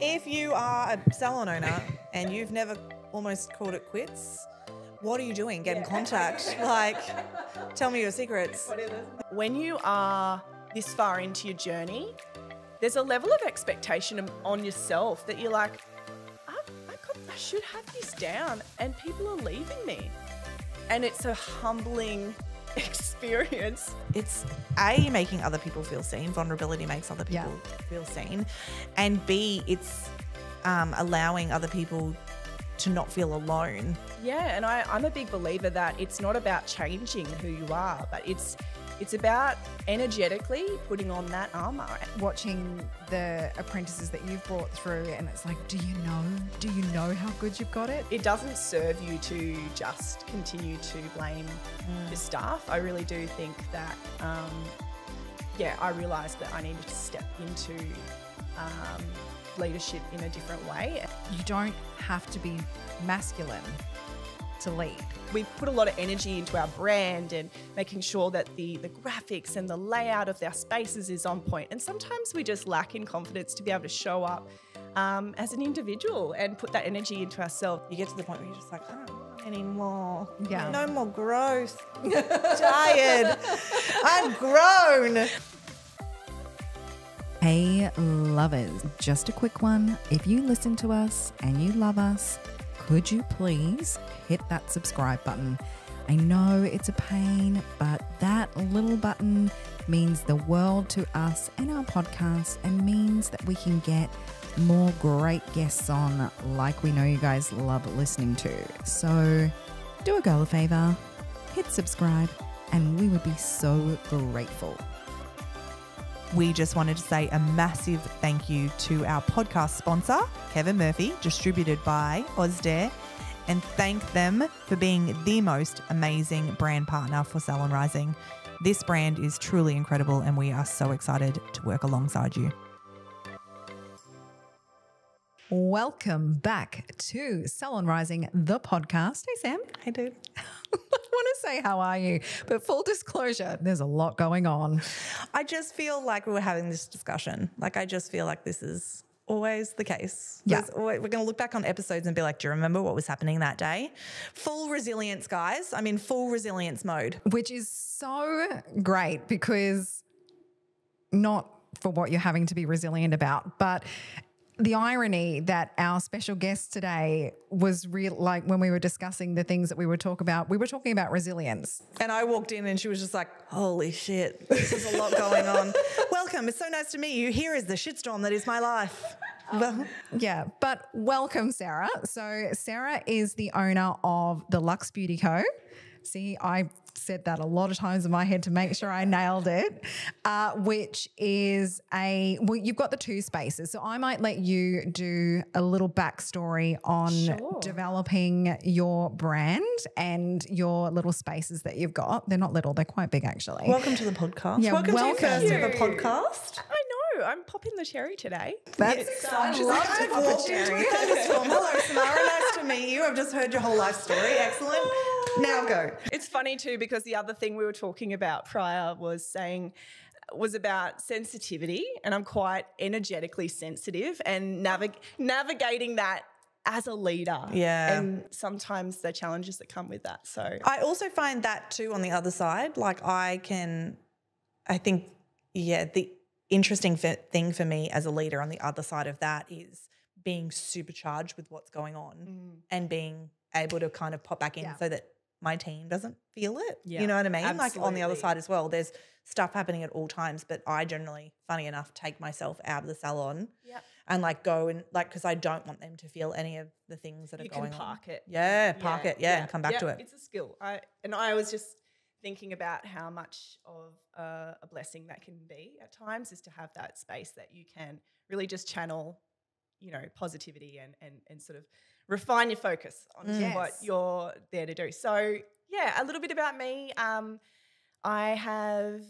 If you are a salon owner and you've never almost called it quits, what are you doing? Get in contact. Like, tell me your secrets. When you are this far into your journey, there's a level of expectation on yourself that you're like, I should have this down, and people are leaving me. And it's a humbling experience. It's A, making other people feel seen. Vulnerability makes other people feel seen. And B, it's allowing other people to not feel alone. Yeah, and I'm a big believer that it's not about changing who you are, but it's about energetically putting on that armour. Watching the apprentices that you've brought through, and it's like, do you know how good you've got it? It doesn't serve you to just continue to blame the staff. I really do think that, I realised that I needed to step into leadership in a different way. You don't have to be masculine to lead. We put a lot of energy into our brand and making sure that the graphics and the layout of our spaces is on point. And sometimes we just lack in confidence to be able to show up as an individual and put that energy into ourselves. You get to the point where you're just like, I don't want any more. Yeah. No more growth. I'm tired. I'm grown. Hey lovers, just a quick one. If you listen to us and you love us, could you please hit that subscribe button? I know it's a pain, but that little button means the world to us and our podcast, and means that we can get more great guests on like we know you guys love listening to. So do a girl a favor, hit subscribe, and we would be so grateful. We just wanted to say a massive thank you to our podcast sponsor, Kevin Murphy, distributed by Ozday, and thank them for being the most amazing brand partner for Salon Rising. This brand is truly incredible, and we are so excited to work alongside you. Welcome back to Salon Rising, the podcast. Hey, Sam. Hey, dude. I want to say, how are you? But full disclosure, there's a lot going on. I just feel like we were having this discussion. Like, I just feel like this is always the case. Yeah. We're going to look back on episodes and be like, do you remember what was happening that day? Full resilience, guys. I'm in full resilience mode. Which is so great, because not for what you're having to be resilient about, but the irony that our special guest today was real, like when we were discussing the things that we were talking about resilience. And I walked in and she was just like, holy shit, this is a lot going on. Welcome. It's so nice to meet you. Here is the shitstorm that is my life. Yeah, but welcome, Sarah. So Sarah is the owner of the Luxe Beauty Co. See, I said that a lot of times in my head to make sure I nailed it, which is you've got the two spaces. So I might let you do a little backstory on developing your brand and your little spaces that you've got. They're not little, they're quite big actually. Welcome to the podcast. Yeah, welcome to your first ever podcast. I know, I'm popping the cherry today. That's exciting. I've walked into a thunderstorm. Hello, Samara. Nice to meet you. I've just heard your whole life story. Excellent. Now go. It's funny too, because the other thing we were talking about prior was about sensitivity, and I'm quite energetically sensitive, and navigating that as a leader. Yeah. And sometimes the challenges that come with that. So I also find that too on the other side. Like the interesting thing for me as a leader on the other side of that is being supercharged with what's going on and being able to kind of pop back in so that my team doesn't feel it. Yeah, you know what I mean? absolutely. Like on the other side as well, there's stuff happening at all times, but I generally, funny enough, take myself out of the salon and like go and like, because I don't want them to feel any of the things that are going on. You can park it. Yeah, park it. Yeah, and come back to it. It's a skill. I was just thinking about how much of a blessing that can be at times, is to have that space that you can really just channel, positivity and sort of refine your focus on what you're there to do. So, yeah, a little bit about me. I have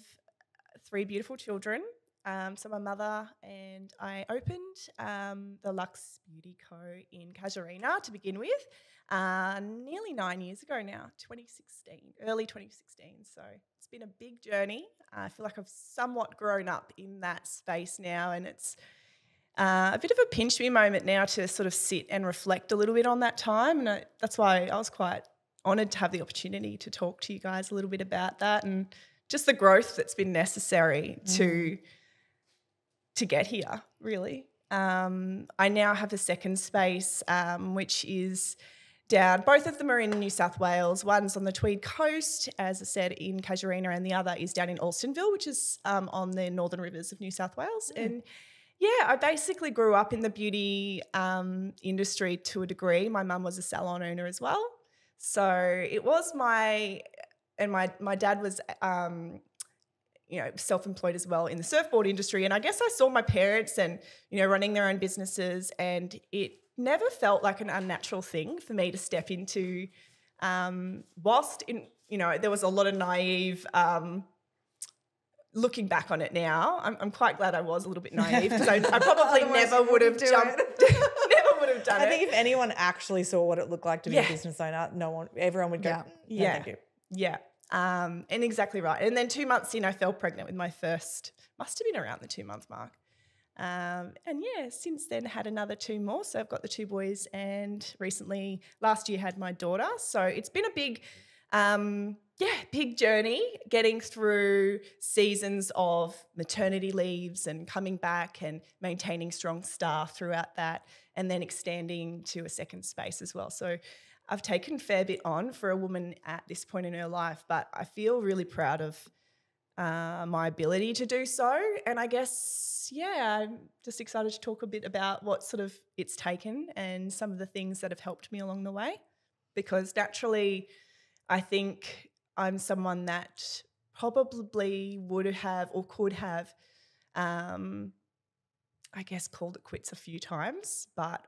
3 beautiful children. So my mother and I opened the Luxe Beauty Co in Casuarina to begin with, nearly 9 years ago now, early 2016. So it's been a big journey. I feel like I've somewhat grown up in that space now, and it's a bit of a pinch me moment now to sort of sit and reflect a little bit on that time. And that's why I was quite honoured to have the opportunity to talk to you guys a little bit about that and just the growth that's been necessary to get here, really. I now have a second space, which is down. Both of them are in New South Wales. One's on the Tweed coast, as I said, in Casuarina, and the other is down in Alstonville, which is on the northern rivers of New South Wales. And yeah, I basically grew up in the beauty industry to a degree. My mum was a salon owner as well. So it was my dad was self-employed as well in the surfboard industry. And I guess I saw my parents and, running their own businesses, and it never felt like an unnatural thing for me to step into, whilst there was a lot of naive, looking back on it now, I'm quite glad I was a little bit naive because I probably never would have jumped, never would have done it. I think if anyone actually saw what it looked like to be a business owner, everyone would go, no, thank you. Yeah. And exactly right. And then 2 months in, I fell pregnant with my first, must have been around the 2-month mark. Since then had another 2 more. So I've got the 2 boys, and recently last year had my daughter. So it's been a big, big journey getting through seasons of maternity leaves and coming back and maintaining strong staff throughout that, and then extending to a second space as well. So I've taken a fair bit on for a woman at this point in her life, but I feel really proud of my ability to do so. And I guess, I'm just excited to talk a bit about what sort of it's taken and some of the things that have helped me along the way, because naturally I think I'm someone that probably would have or could have, called it quits a few times, but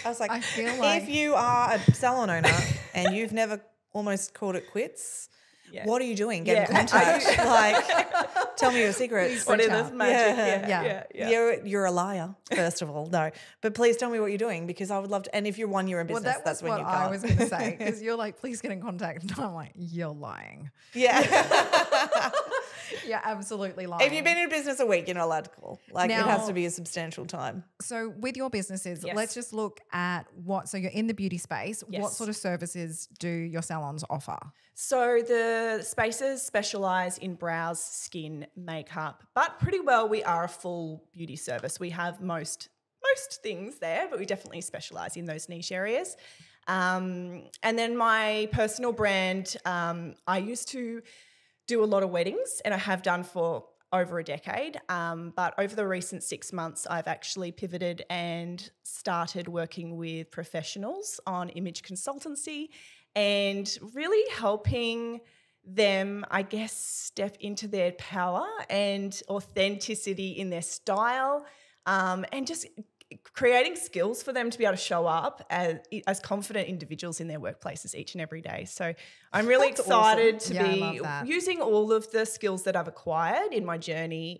I was like, I feel like if you are a salon owner and you've never almost called it quits, what are you doing? Get in contact. Tell me your secrets. What is this magic? You're a liar, first of all. No. But please tell me what you're doing, because I would love to. And if you run your own business, that's when you what can't. I was going to say, because you're like, please get in contact. And I'm like, you're lying. Yeah. You're absolutely lying. If you've been in business a week, you're not allowed to call. It has to be a substantial time. So with your businesses, let's just look at so you're in the beauty space. Yes. What sort of services do your salons offer? So the spaces specialise in brows, skin, makeup, but pretty well we are a full beauty service. We have most things there, but we definitely specialise in those niche areas. And then my personal brand, I used to do a lot of weddings, and I have done for over a decade. But over the recent 6 months, I've actually pivoted and started working with professionals on image consultancy and really helping them, I guess, step into their power and authenticity in their style, and just creating skills for them to be able to show up as confident individuals in their workplaces each and every day. So I'm really excited to be using all of the skills that I've acquired in my journey,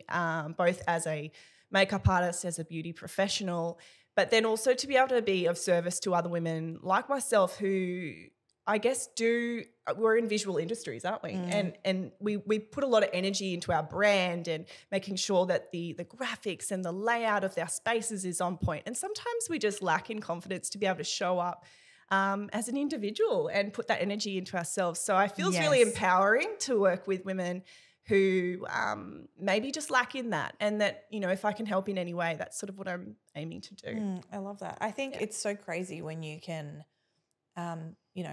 both as a makeup artist, as a beauty professional, but then also to be able to be of service to other women like myself who I guess we're in visual industries, aren't we? And we put a lot of energy into our brand and making sure that the graphics and the layout of our spaces is on point. And sometimes we just lack in confidence to be able to show up as an individual and put that energy into ourselves. So I feel it's really empowering to work with women who maybe just lack in that, and that, if I can help in any way, that's sort of what I'm aiming to do. I love that. I think it's so crazy when you can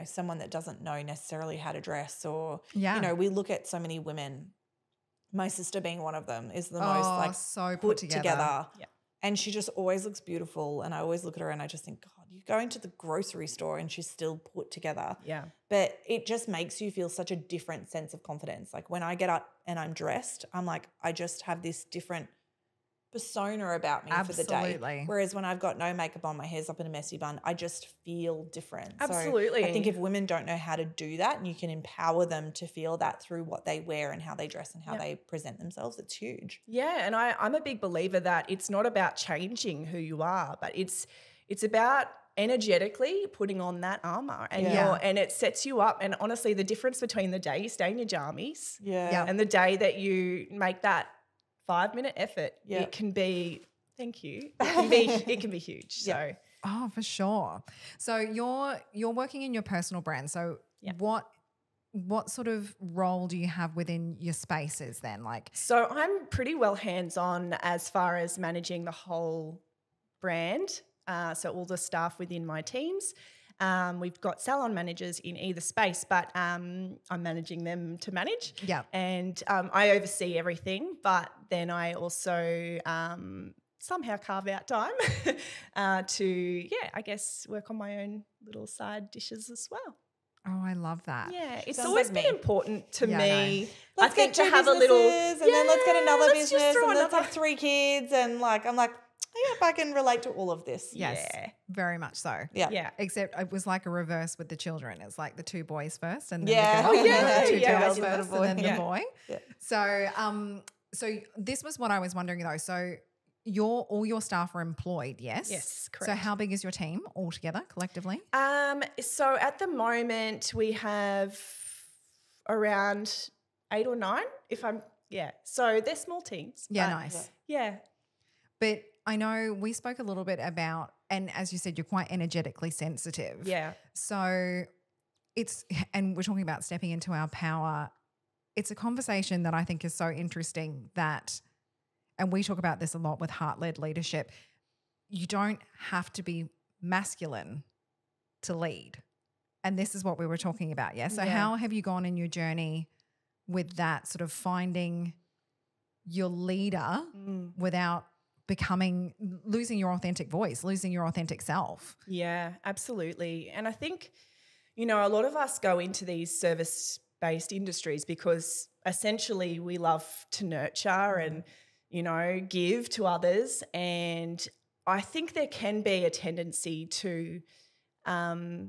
someone that doesn't know necessarily how to dress, or, we look at so many women, my sister being one of them, is the most so put together. Yeah. And she just always looks beautiful. And I always look at her and I just think, God, you go into the grocery store and she's still put together. Yeah. But it just makes you feel such a different sense of confidence. Like when I get up and I'm dressed, I'm like, I just have this different persona about me for the day. Whereas when I've got no makeup on, my hair's up in a messy bun, I just feel different. Absolutely. So I think if women don't know how to do that, and you can empower them to feel that through what they wear and how they dress and how they present themselves, it's huge. Yeah, and I'm a big believer that it's not about changing who you are, but it's about energetically putting on that armor, and and it sets you up. And honestly, the difference between the day you stay in your jammies and the day that you make that 5-minute effort, it can be Thank you. It can be huge. So oh, for sure. So you're working in your personal brand. So what sort of role do you have within your spaces then? Like, so I'm pretty well hands-on as far as managing the whole brand. So all the staff within my teams. We've got salon managers in either space, but I'm managing them to manage. Yeah. And I oversee everything, but then I also somehow carve out time to, I guess, work on my own little side dishes as well. oh, I love that. Yeah, it's Sounds always like been me. important to Yeah, me. Let's I think get to two have a little, businesses and then let's get another let's just business throw and let's another- have 3 kids and like I'm like, yep, I can relate to all of this. Yes, Yeah. very much so. Yeah. Yeah. Except it was like a reverse with the children. It's like the 2 boys first and then Yeah. the girl. Oh, yeah, The 2 yeah, girls I did first the and then boy. the boy. Yeah. So this was what I was wondering though. So all your staff are employed, yes? Yes, So correct. how big is your team altogether, collectively? So at the moment we have around 8 or 9, So they're small teams. Yeah, but nice. Yeah. But I know we spoke a little bit about, and as you said, you're quite energetically sensitive. Yeah. So and we're talking about stepping into our power. It's a conversation that I think is so interesting and we talk about this a lot with heart-led leadership. You don't have to be masculine to lead. And this is what we were talking about, yeah? So how have you gone in your journey with that, sort of finding your leader without losing your authentic voice, losing your authentic self? Yeah, absolutely. And I think, a lot of us go into these service-based industries because essentially we love to nurture and, give to others. And I think there can be a tendency to, I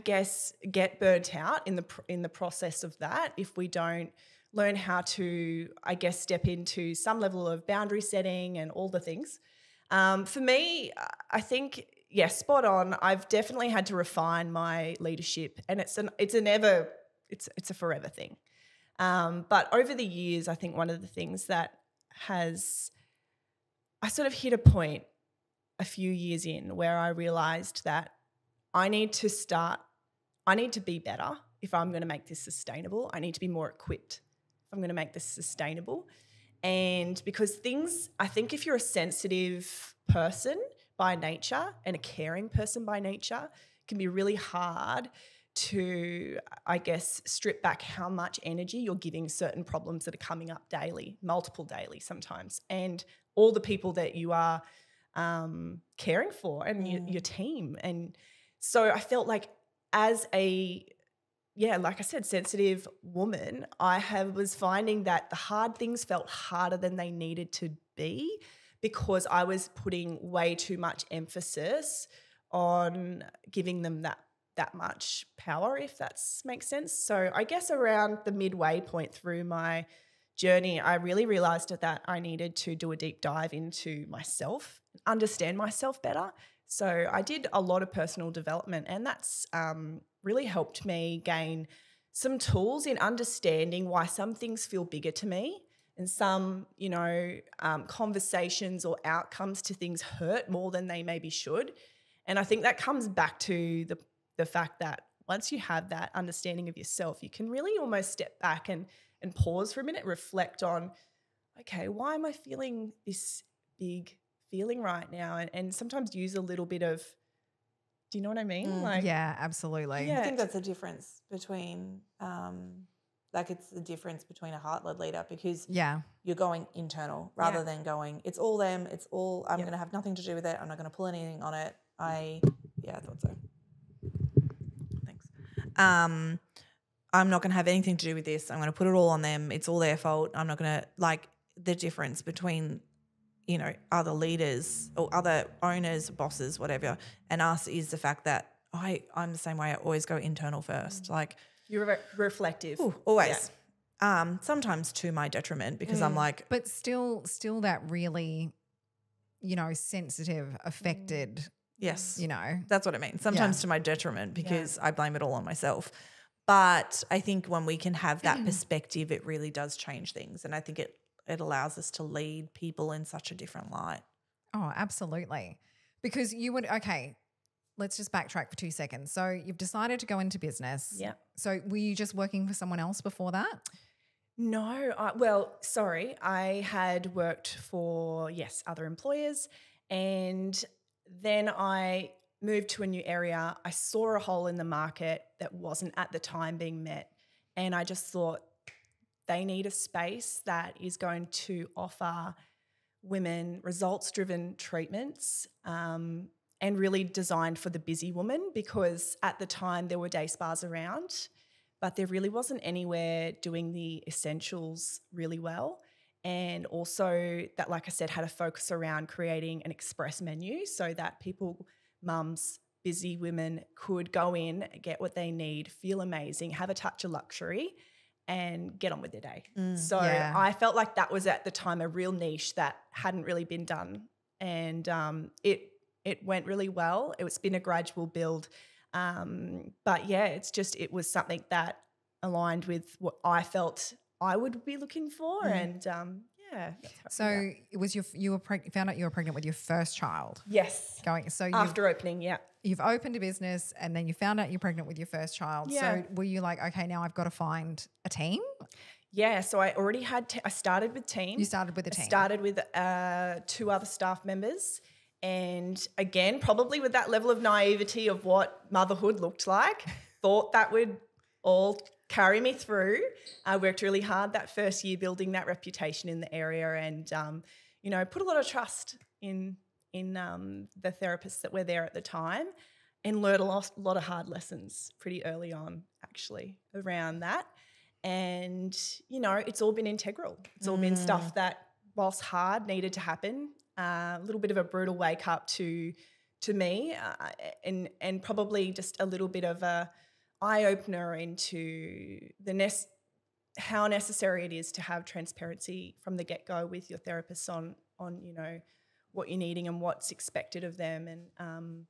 guess, get burnt out in the process of that if we don't learn how to, I guess, step into some level of boundary setting and all the things. For me, I think, spot on. I've definitely had to refine my leadership, and it's a forever thing. But over the years, I think one of the things that I sort of hit a point a few years in where I realised that I need to be better if I'm going to make this sustainable. I need to be more equipped if I'm going to make this sustainable. And because I think if you're a sensitive person by nature and a caring person by nature, it can be really hard to, I guess, strip back how much energy you're giving certain problems that are coming up daily, multiple daily sometimes, and all the people that you are caring for and your team. And so I felt like as like I said, sensitive woman, was finding that the hard things felt harder than they needed to be because I was putting way too much emphasis on giving them that much power, if that makes sense. So I guess around the midway point through my journey, I really realised that I needed to do a deep dive into myself, understand myself better. So I did a lot of personal development, and that's really helped me gain some tools in understanding why some things feel bigger to me and some, conversations or outcomes to things hurt more than they maybe should. And I think that comes back to the fact that once you have that understanding of yourself, you can really almost step back and pause for a minute, reflect on, okay, why am I feeling this big feeling right now? And sometimes use a little bit of, do you know what I mean? Yeah, absolutely. Yeah. I think that's the difference between it's the difference between a heart-led leader because you're going internal rather than going, it's all them, it's all, I'm going to have nothing to do with it, I'm not going to pull anything on it. I thought so. Thanks. I'm not going to have anything to do with this. I'm going to put it all on them. It's all their fault. I'm not going to, the difference between, other leaders or other owners, bosses, whatever, and us is the fact that I'm the same way. I always go internal first. You're reflective. Always. Yeah. Sometimes to my detriment because I'm like. But still that really, sensitive, affected. Yes. That's what I mean. Sometimes to my detriment because I blame it all on myself. But I think when we can have that perspective, it really does change things. And I think it it allows us to lead people in such a different light. Oh, absolutely. Because let's just backtrack for 2 seconds. So you've decided to go into business. Yeah. So were you just working for someone else before that? No, I had worked for, other employers, and then I moved to a new area. I saw a hole in the market that wasn't at the time being met, and I just thought they need a space that is going to offer women results-driven treatments and really designed for the busy woman, because at the time there were day spas around, but there really wasn't anywhere doing the essentials really well. And also that, like I said, had a focus around creating an express menu so that people, mums, busy women could go in, get what they need, feel amazing, have a touch of luxury and get on with their day. I felt like that was at the time a real niche that hadn't really been done. And it went really well. It's been a gradual build. But yeah, it was something that aligned with what I felt I would be looking for. And so it was found out you were pregnant with your first child. Yes. After opening, You've opened a business and then you found out you're pregnant with your first child. Yeah. So were you like, okay, now I've got to find a team? Yeah. So I already had, I started with team. You started with a team. I started with 2 other staff members. And again, probably with that level of naivety of what motherhood looked like, thought that would all carry me through. I worked really hard that first year building that reputation in the area and, put a lot of trust in the therapists that were there at the time and learned a lot of hard lessons pretty early on actually around that. And, it's all been integral. It's all been stuff that, whilst hard, needed to happen. A little bit of a brutal wake up to me and probably just a little bit of a eye opener into how necessary it is to have transparency from the get go with your therapists on what you're needing and what's expected of them. And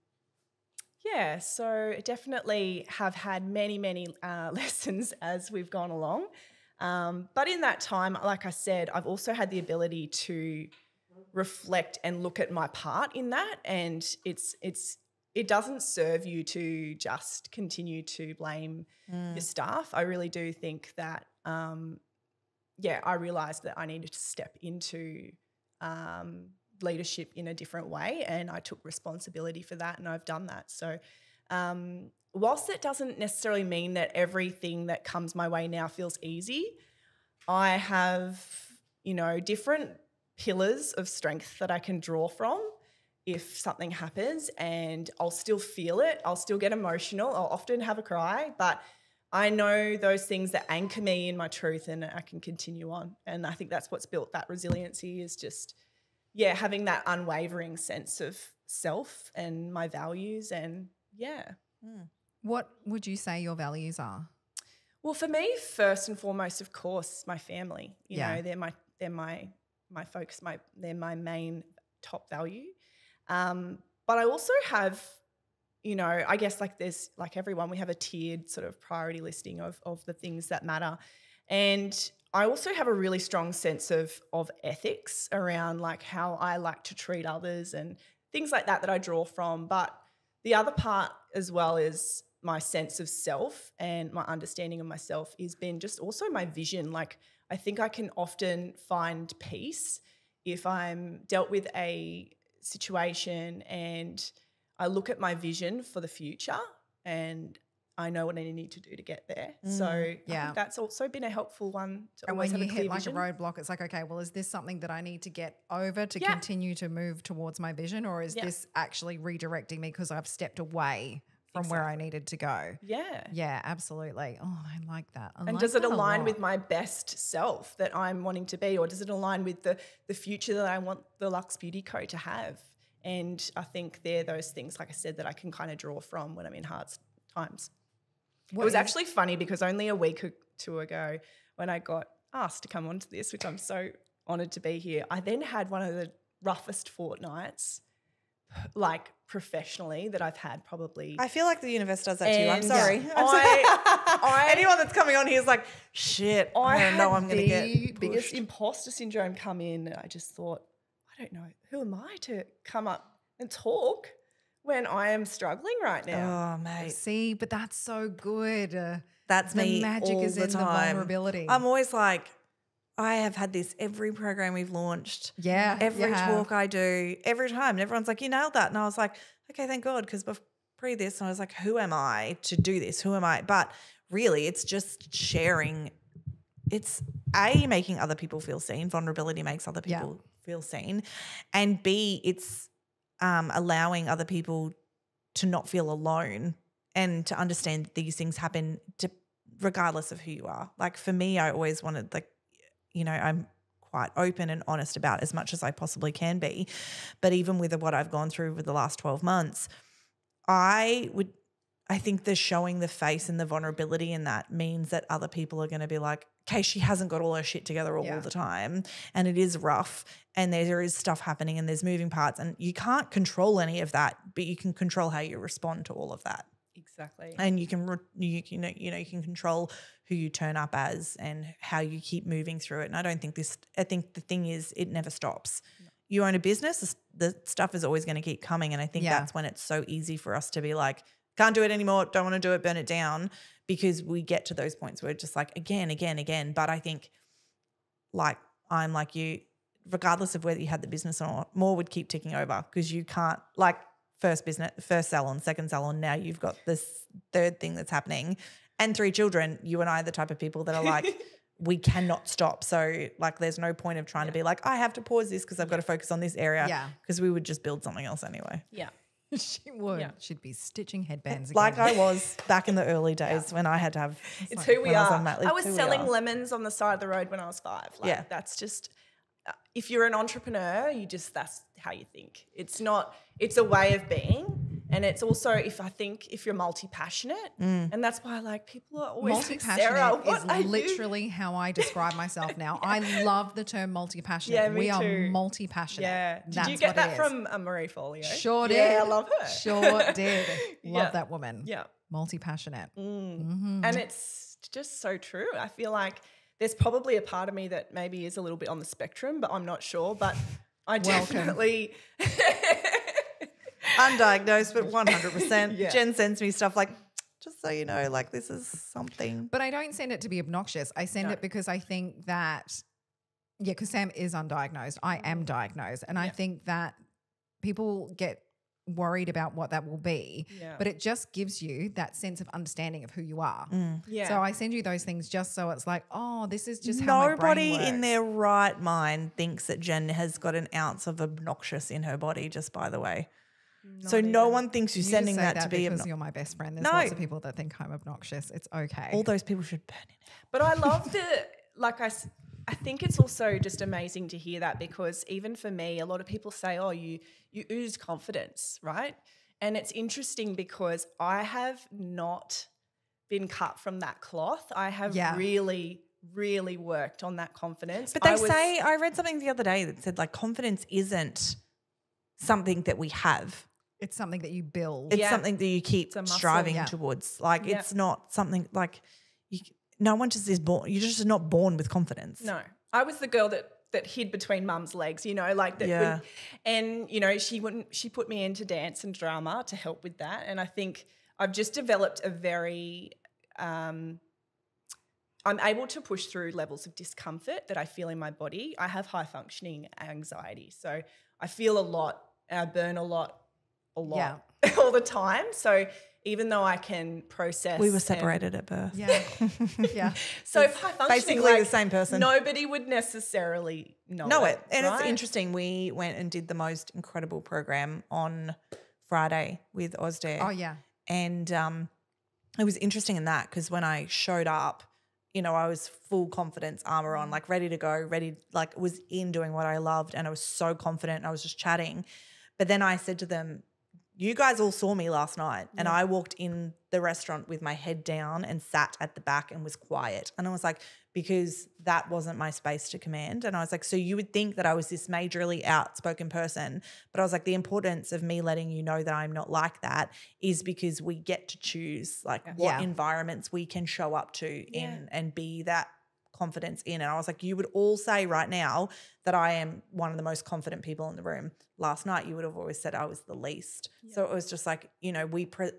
so definitely have had many lessons as we've gone along. But in that time, like I said, I've also had the ability to reflect and look at my part in that, and it doesn't serve you to just continue to blame your staff. I really do think that I realised that I needed to step into leadership in a different way, and I took responsibility for that, and I've done that. So whilst that doesn't necessarily mean that everything that comes my way now feels easy, I have different pillars of strength that I can draw from if something happens, and I'll still feel it. I'll still get emotional. I'll often have a cry, but I know those things that anchor me in my truth and I can continue on. And I think that's what's built that resiliency, is just, having that unwavering sense of self and my values and What would you say your values are? Well, for me, first and foremost, of course, my family. They're my focus, they're my main top value. But I also have, I guess there's everyone, we have a tiered sort of priority listing of the things that matter. And I also have a really strong sense of ethics around how I like to treat others and things like that I draw from. But the other part as well is my sense of self and my understanding of myself has been just also my vision. I think I can often find peace if I'm dealt with a situation and I look at my vision for the future and I know what I need to do to get there. So I think that's also been a helpful one to always have a clear vision. And when you hit a roadblock, it's okay, well, is this something that I need to get over to continue to move towards my vision, or is this actually redirecting me because I've stepped away from where I needed to go? Yeah. Yeah, absolutely. Oh, I like that. And does it align with my best self that I'm wanting to be, or does it align with the future that I want the Luxe Beauty Co to have? And I think they're those things, like I said, that I can kind of draw from when I'm in hard times. It was actually funny because only a week or 2 ago when I got asked to come onto this, which I'm so honoured to be here, I then had one of the roughest fortnights like professionally that I've had probably. I feel like the universe does that to you. I'm And sorry. Anyone that's coming on here is like, shit, I don't know I'm going to get the biggest imposter syndrome come in, and I just thought, I don't know, who am I to come up and talk when I am struggling right now? Oh, mate. See, but that's so good. That's me. The magic all is the in time. the vulnerability. I'm always like, I have had this every program we've launched. Yeah. Every talk I do, every time. And everyone's like, you nailed that. And I was like, okay, thank God. Because pre this, I was like, who am I to do this? Who am I? But really, it's just sharing. It's A, making other people feel seen. Vulnerability makes other people feel seen. And B, it's allowing other people to not feel alone and to understand that these things happen regardless of who you are. Like for me, I always wanted, like, you know, I'm quite open and honest about as much as I possibly can be. But even with what I've gone through with the last 12 months, I think the showing the face and the vulnerability in that means that other people are going to be like, okay, she hasn't got all her shit together all the time, and it is rough, and there is stuff happening, and there's moving parts, and you can't control any of that, but you can control how you respond to all of that. Exactly. And you can you can control who you turn up as and how you keep moving through it. And I think the thing is, it never stops. No. You own a business, the stuff is always going to keep coming, and I think that's when it's so easy for us to be like, can't do it anymore, don't want to do it, burn it down, because we get to those points where it's just like again. But I think, like, I'm like you, regardless of whether you had the business or not, more would keep ticking over, because you can't, like, first salon, second salon, now you've got this third thing that's happening, and 3 children. You and I are the type of people that are like, we cannot stop. So, like, there's no point of trying to be like, I have to pause this because I've got to focus on this area, because we would just build something else anyway. Yeah. She would. Yeah. She'd be stitching headbands again. Like I was back in the early days when I had to have. It's who we are. I was selling lemons on the side of the road when I was 5. Like, that's just, if you're an entrepreneur, that's how you think. It's a way of being. And it's also, if you're multi-passionate, and that's why, like, people are always multi-passionate like, Sarah, is literally how I describe myself now. I love the term multi-passionate. Yeah, me we too. are multi-passionate. Yeah. That's did you get that is. from Marie Folio? Sure did. Yeah, I love her. Sure did. Love that woman. Yeah. Multi-passionate. Mm-hmm. And it's just so true. I feel like there's probably a part of me that maybe is a little bit on the spectrum, but I'm not sure. But I definitely... Undiagnosed, but 100%. Jen sends me stuff like, just so you know, like, this is something. But I don't send it to be obnoxious. I send it because I think that, because Sam is undiagnosed. I am diagnosed. And I think that people get worried about what that will be, but it just gives you that sense of understanding of who you are. So I send you those things just so it's like, oh, this is just how my brain works. Nobody in their right mind thinks that Jen has got an ounce of obnoxious in her body, just by the way. No one thinks you're sending that to be because you're my best friend. There's lots of people that think I'm obnoxious. It's okay. All those people should burn in it. But I love I think it's also just amazing to hear that, because even for me, a lot of people say, oh, you ooze confidence, right? And it's interesting because I have not been cut from that cloth. I have really, really worked on that confidence. But I read something the other day that said, like, confidence isn't something that we have. It's something that you build. It's something that you keep striving towards. Like, it's not something like no one just is born. You're just not born with confidence. No. I was the girl that hid between mum's legs, you know, like that. And, you know, she put me into dance and drama to help with that. And I think I've just developed a very I'm able to push through levels of discomfort that I feel in my body. I have high functioning anxiety. So I feel a lot. I burn a lot all the time. So even though I can process. We were separated at birth. Yeah. So if high functioning, basically the same person. Nobody would necessarily know it. And it's interesting. We went and did the most incredible program on Friday with Osdare. Oh, yeah. And it was interesting in that because when I showed up, you know, I was full confidence, armor on, like ready to go, was in doing what I loved, and I was so confident and I was just chatting. But then I said to them, you guys all saw me last night, and I walked in the restaurant with my head down and sat at the back and was quiet. And I was like, because that wasn't my space to command. And I was like, so you would think that I was this majorly outspoken person, but I was like, the importance of me letting you know that I'm not like that is because we get to choose like what environments we can show up to in and be that confidence in. And I was like, you would all say right now that I am one of the most confident people in the room. Last night you would have always said I was the least. So it was just like, you know,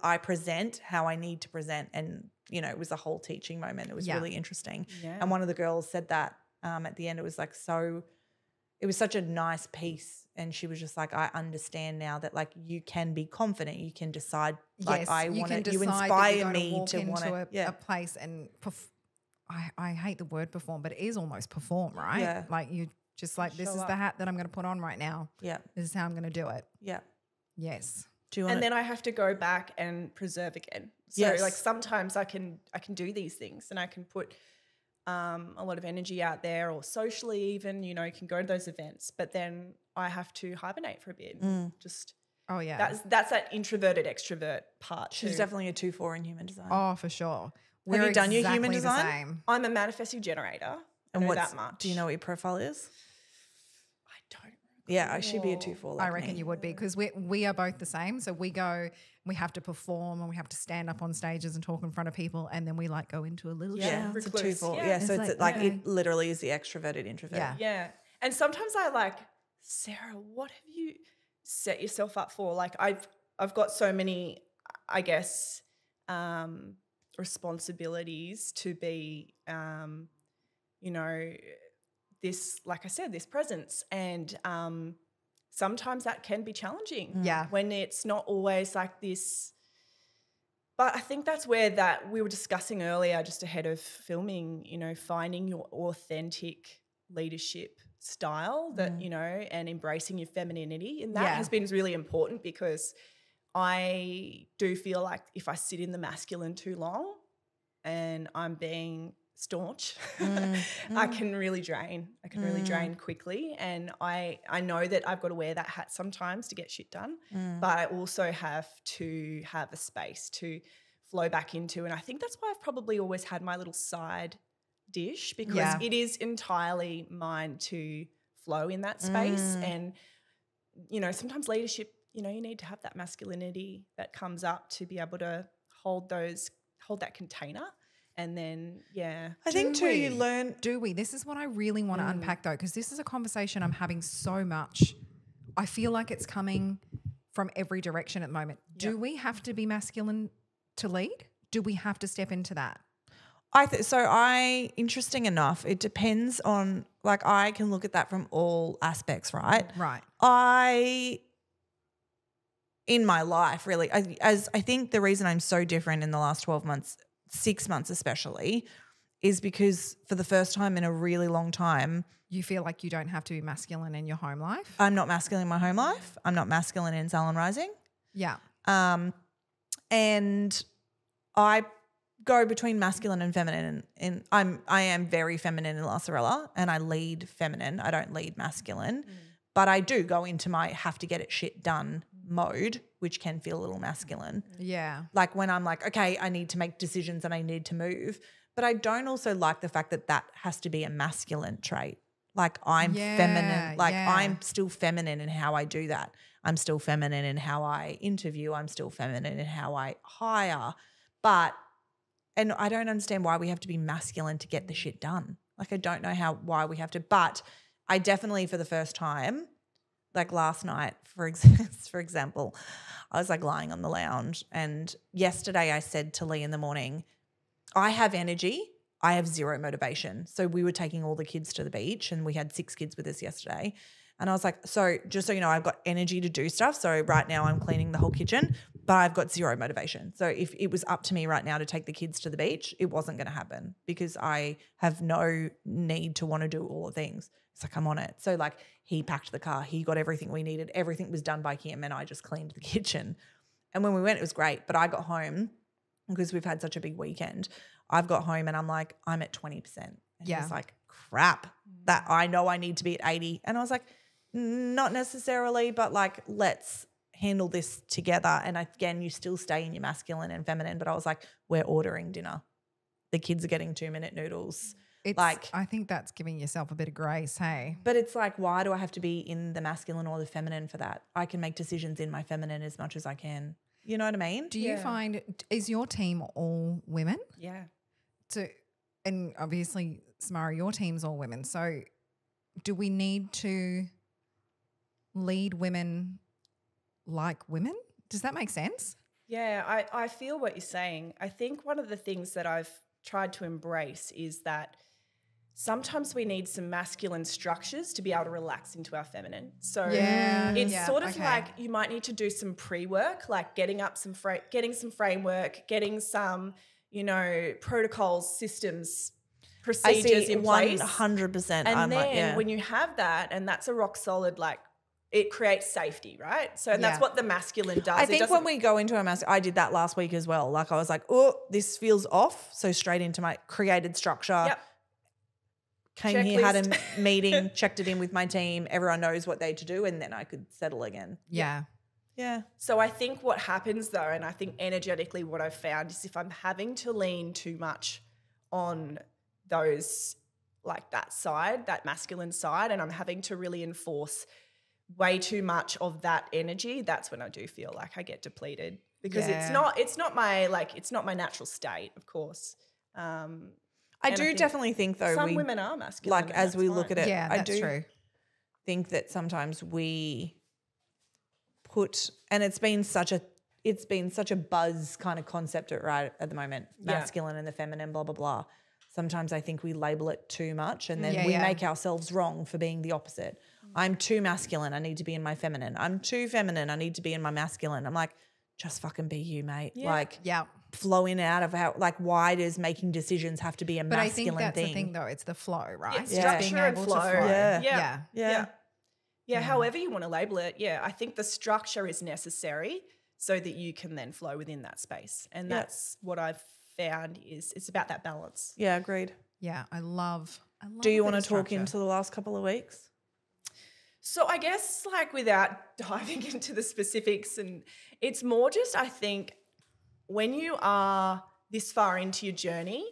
I present how I need to present, and you know, it was a whole teaching moment. It was really interesting. And one of the girls said that at the end, it was like, so it was such a nice piece. And she was just like, I understand now that like you can be confident. You can decide like I want to, you inspire me to want to a place and I hate the word perform, but it is almost perform, right? Yeah. Like you just like, this is the hat that I'm going to put on right now. Yeah. This is how I'm going to do it. Yeah. Yes. And then I have to go back and preserve again. So like sometimes I can do these things and I can put a lot of energy out there, or socially even, you know, can go to those events, but then I have to hibernate for a bit. Just that's that introverted extrovert part. She's definitely a 2-4 in human design. Oh, for sure. Have you done your human design? I'm a manifesting generator. I know that much. Do you know what your profile is? I don't. Yeah, I should be a 2-4. I reckon you would be, because we are both the same. So we have to perform and we have to stand up on stages and talk in front of people, and then we like go into a little shell. It's a 2-4. Yeah, so it's like it literally is the extroverted introvert. Yeah. And sometimes I like, Sarah, what have you set yourself up for? Like I've got so many, I guess, responsibilities to be, you know, this, like I said, this presence, and sometimes that can be challenging. Yeah, when it's not always like this. But I think that's where that we were discussing earlier, just ahead of filming, you know, finding your authentic leadership style that, you know, and embracing your femininity, and that has been really important, because I do feel like if I sit in the masculine too long and I'm being staunch, I can really drain. I can really drain quickly, and I know that I've got to wear that hat sometimes to get shit done, but I also have to have a space to flow back into, and I think that's why I've probably always had my little side dish, because it is entirely mine to flow in that space. And you know, sometimes leadership, you know, you need to have that masculinity that comes up to be able to hold that container. And then, I think too, you learn. Do we? This is what I really want to unpack though, because this is a conversation I'm having so much. I feel like it's coming from every direction at the moment. Do we have to be masculine to lead? Do we have to step into that? Interesting enough, it depends on, like, I can look at that from all aspects, right? Right. In my life, really, as I think the reason I'm so different in the last 12 months, 6 months especially, is because for the first time in a really long time, you feel like you don't have to be masculine in your home life. I'm not masculine in my home life. I'm not masculine in Salon Rising. Yeah. And I go between masculine and feminine, and I am very feminine in La Sorella, and I lead feminine. I don't lead masculine, but I do go into my have to get it shit done mode, which can feel a little masculine. Yeah. Like when I'm like, okay, I need to make decisions and I need to move, but I don't also like the fact that that has to be a masculine trait. Like I'm feminine, like I'm still feminine in how I do that. I'm still feminine in how I interview. I'm still feminine in how I hire. And I don't understand why we have to be masculine to get the shit done. Like I don't know why we have to, but I definitely for the first time, like last night, for example, I was like lying on the lounge, and yesterday I said to Lee in the morning, I have energy, I have zero motivation. So we were taking all the kids to the beach, and we had 6 kids with us yesterday. And I was like, so just so you know, I've got energy to do stuff. So right now I'm cleaning the whole kitchen, but I've got zero motivation. So if it was up to me right now to take the kids to the beach, it wasn't going to happen because I have no need to want to do all the things. It's like I'm on it. So like he packed the car, he got everything we needed, everything was done by him, and I just cleaned the kitchen. And when we went, it was great. But I got home because we've had such a big weekend. I've got home and I'm like, I'm at 20%. And he's like, crap, that I know I need to be at 80. And I was like, not necessarily, but like, let's handle this together. And again, you still stay in your masculine and feminine, but I was like, we're ordering dinner. The kids are getting 2-minute noodles. I think that's giving yourself a bit of grace, hey? But it's like, why do I have to be in the masculine or the feminine for that? I can make decisions in my feminine as much as I can. You know what I mean? Do you find, is your team all women? Yeah. And obviously, Samara, your team's all women. So do we need to lead women like women? Does that make sense? Yeah, I feel what you're saying. I think one of the things that I've tried to embrace is that sometimes we need some masculine structures to be able to relax into our feminine. So it's sort of like you might need to do some pre-work, like getting some framework, getting some, protocols, systems, procedures in place. 100%. And then when you have that, and that's a rock solid, like, it creates safety, right? So that's what the masculine does. I think when we go into a masculine, I did that last week as well. Like I was like, oh, this feels off. So straight into my created structure. Yep. Came Checklist. here, had a meeting, checked it in with my team. Everyone knows what they to do, and then I could settle again. Yeah. Yeah. So I think what happens though, and I think energetically what I've found is if I'm having to lean too much on those, like that side, that masculine side, and I'm having to really enforce way too much of that energy, that's when I do feel like I get depleted because it's not my natural state, of course. I do definitely think though some women are masculine. Like as we look at it, yeah, that's true. Think that sometimes we put, and it's been such a buzz kind of concept at the moment, masculine and the feminine, blah blah blah. Sometimes I think we label it too much, and then we make ourselves wrong for being the opposite. I'm too masculine, I need to be in my feminine. I'm too feminine, I need to be in my masculine. I'm like, just fucking be you, mate. Yeah. Like, flow in out of how, like, why does making decisions have to be a masculine thing? But I think that's the thing though, it's the flow, right? Yeah, structure and flow. Yeah. However you want to label it, I think the structure is necessary so that you can then flow within that space. And that's what I've found is it's about that balance. Yeah, agreed. Yeah, I love Do you want to talk into the last couple of weeks? So I guess like without diving into the specifics, and it's more just I think when you are this far into your journey,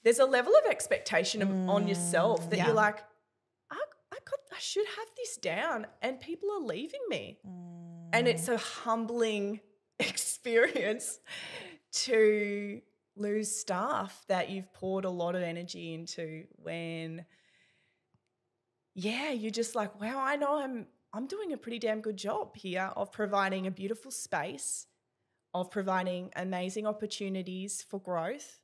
there's a level of expectation on yourself that you're like, I should have this down and people are leaving me. And it's a humbling experience to lose staff that you've poured a lot of energy into when you're just like, wow, I know I'm doing a pretty damn good job here of providing a beautiful space, of providing amazing opportunities for growth,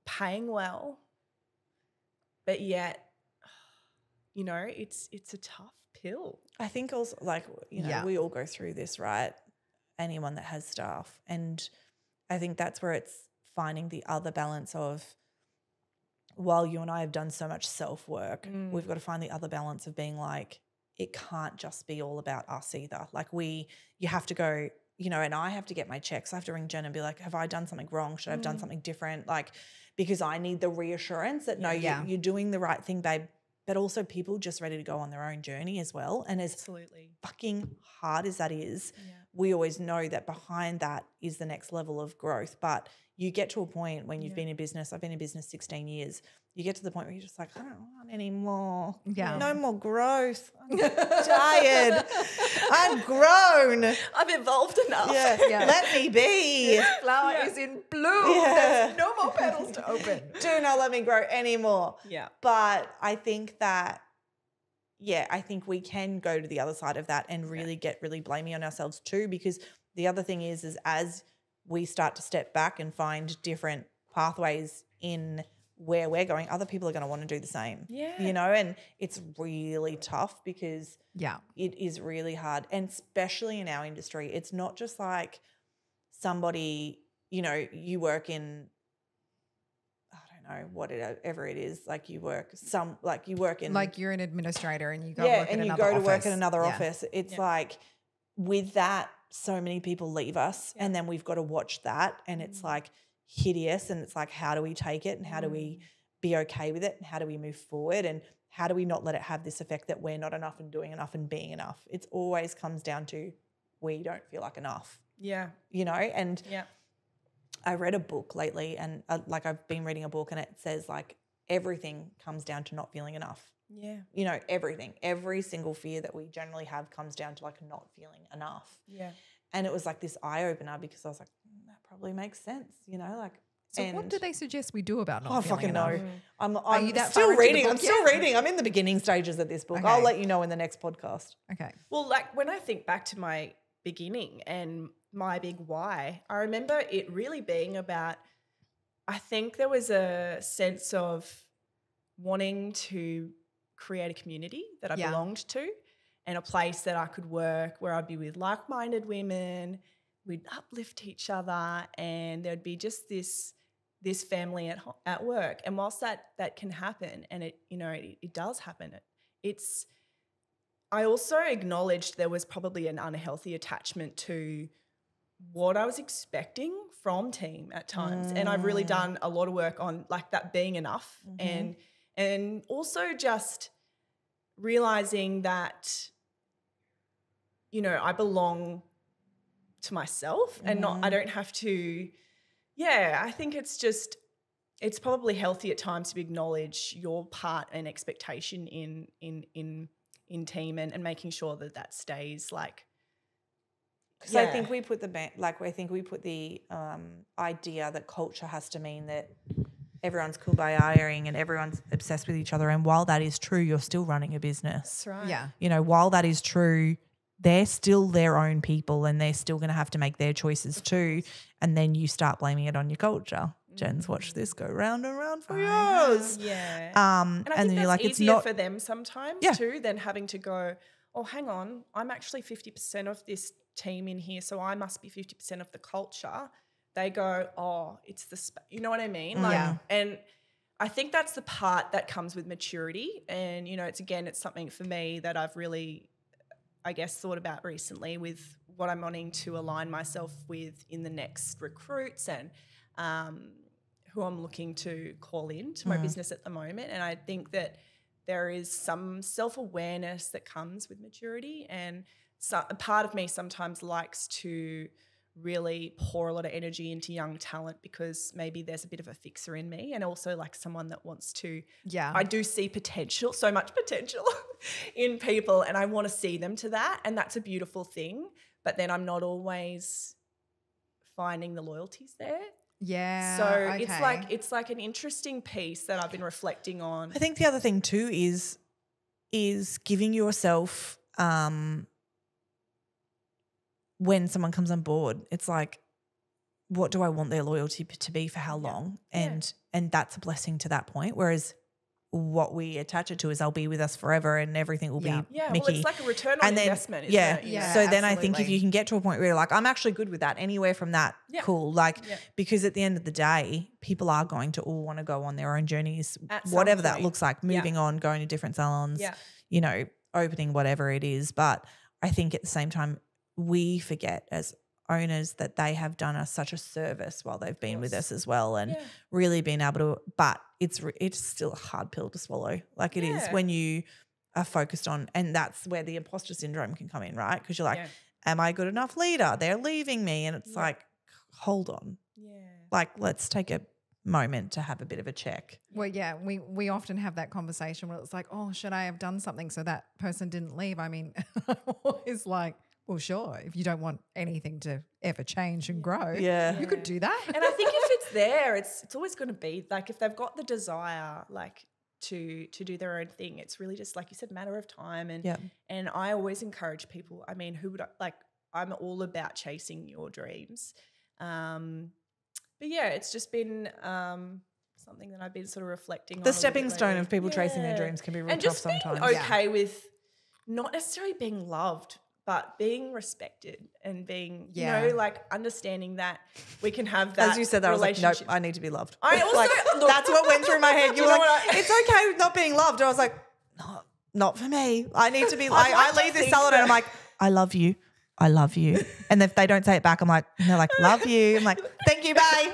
paying well, but yet, it's a tough pill. I think also like, we all go through this, right? Anyone that has staff. And I think that's where it's finding the other balance of, while you and I have done so much self-work, we've got to find the other balance of being like, it can't just be all about us either. Like you have to go, and I have to get my checks. I have to ring Jen and be like, have I done something wrong? Should I have done something different? Like, because I need the reassurance that you're doing the right thing, babe. But also people just ready to go on their own journey as well. And as fucking hard as that is, we always know that behind that is the next level of growth. But you get to a point when you've been in business, I've been in business 16 years, you get to the point where you're just like, I don't want any more. Yeah. No more growth. I'm tired. I'm grown. I've evolved enough. Yeah. Let me be. Flower is in bloom. There's no more petals to open. Do not let me grow anymore. Yeah. But I think that, I think we can go to the other side of that and really get really blamey on ourselves too, because the other thing is as we start to step back and find different pathways in where we're going, other people are going to want to do the same. Yeah. And it's really tough because it is really hard. And especially in our industry, it's not just like somebody, you work in, I don't know, whatever it is, like you work in. Like you're an administrator and you go work and in you another go to office. work in another office. It's like with that, so many people leave us and then we've got to watch that and it's like hideous and it's like, how do we take it and how do we be okay with it and how do we move forward and how do we not let it have this effect that we're not enough and doing enough and being enough? It always comes down to we don't feel like enough. Yeah. And I read a book lately and I've been reading a book and it says like everything comes down to not feeling enough. Yeah. You know, everything, every single fear that we generally have comes down to like not feeling enough. Yeah. And it was like this eye opener because I was like, that probably makes sense, you know, like. So what do they suggest we do about not feeling fucking enough? know. Are you that still far into the reading. book I'm still yet? reading. I'm in the beginning stages of this book. Okay. I'll let you know in the next podcast. Okay. Well, like when I think back to my beginning and my big why, I remember it really being about, I think there was a sense of wanting to create a community that I belonged to and a place that I could work where I'd be with like-minded women, we'd uplift each other, and there'd be just this family at work. And whilst that can happen, and it does happen, I also acknowledged there was probably an unhealthy attachment to what I was expecting from team at times. And I've really done a lot of work on like that being enough, and also just realizing that, you know, I belong to myself and I don't have to, I think it's probably healthy at times to acknowledge your part and expectation in team and making sure that stays like. Because I think we put the idea that culture has to mean that everyone's kumbaya-ing and everyone's obsessed with each other. And while that is true, you're still running a business. That's right. Yeah. You know, while that is true, they're still their own people and they're still going to have to make their choices too. And then you start blaming it on your culture. Jen's watched this go round and round for years. Yeah. And I think then you're that's like, it's easier not for them sometimes too than having to go, oh, hang on, I'm actually 50% of this team in here, so I must be 50% of the culture. They go, oh, it's you know what I mean? Like, and I think that's the part that comes with maturity. And, you know, it's something for me that I've really, I guess, thought about recently with what I'm wanting to align myself with in the next recruits and who I'm looking to call into my business at the moment. And I think that there is some self-awareness that comes with maturity, and a part of me sometimes likes to really pour a lot of energy into young talent because maybe there's a bit of a fixer in me, and also like someone that wants to, I do see potential, so much potential in people, and I want to see them to that, and that's a beautiful thing, but then I'm not always finding the loyalties there. Yeah. So okay. it's like an interesting piece that I've been reflecting on. I think the other thing too is giving yourself when someone comes on board, it's like, what do I want their loyalty to be for how long? And that's a blessing to that point. Whereas what we attach it to is I'll be with us forever and everything will be Mickey. Well, it's like a return on investment, isn't it? Yeah. So then I think if you can get to a point where you're like, I'm actually good with that, anywhere from that, cool. Like, because at the end of the day, people are going to all want to go on their own journeys, whatever that looks like, moving on, going to different salons, you know, opening whatever it is. But I think at the same time, we forget as owners that they have done us such a service while they've been with us as well, and really being able to, but it's still a hard pill to swallow. Like it is when you are focused on, and that's where the imposter syndrome can come in, right? Because you're like, am I a good enough leader? They're leaving me. And it's like, hold on. Yeah. Like, let's take a moment to have a bit of a check. Well, yeah, we often have that conversation where it's like, oh, should I have done something so that person didn't leave? I mean, it's like, well, sure, if you don't want anything to ever change and grow, you could do that. And I think if it's there, it's always going to be like, if they've got the desire, like to do their own thing, it's really just, like you said, a matter of time. And I always encourage people. I mean, I'm all about chasing your dreams. But yeah, it's just been something that I've been sort of reflecting on. The stepping stone of people chasing their dreams can be real tough sometimes. And just being okay with not necessarily being loved, but being respected and being, you know, like understanding that we can have that. As you said that, I was like, nope, I need to be loved. I also, like, that's what went through my head. You were like, it's okay with not being loved. And I was like, no, not for me. I need to be like, I leave this salon and I'm like, I love you. I love you. And if they don't say it back, I'm like, they're like, love you. I'm like, thank you, bye.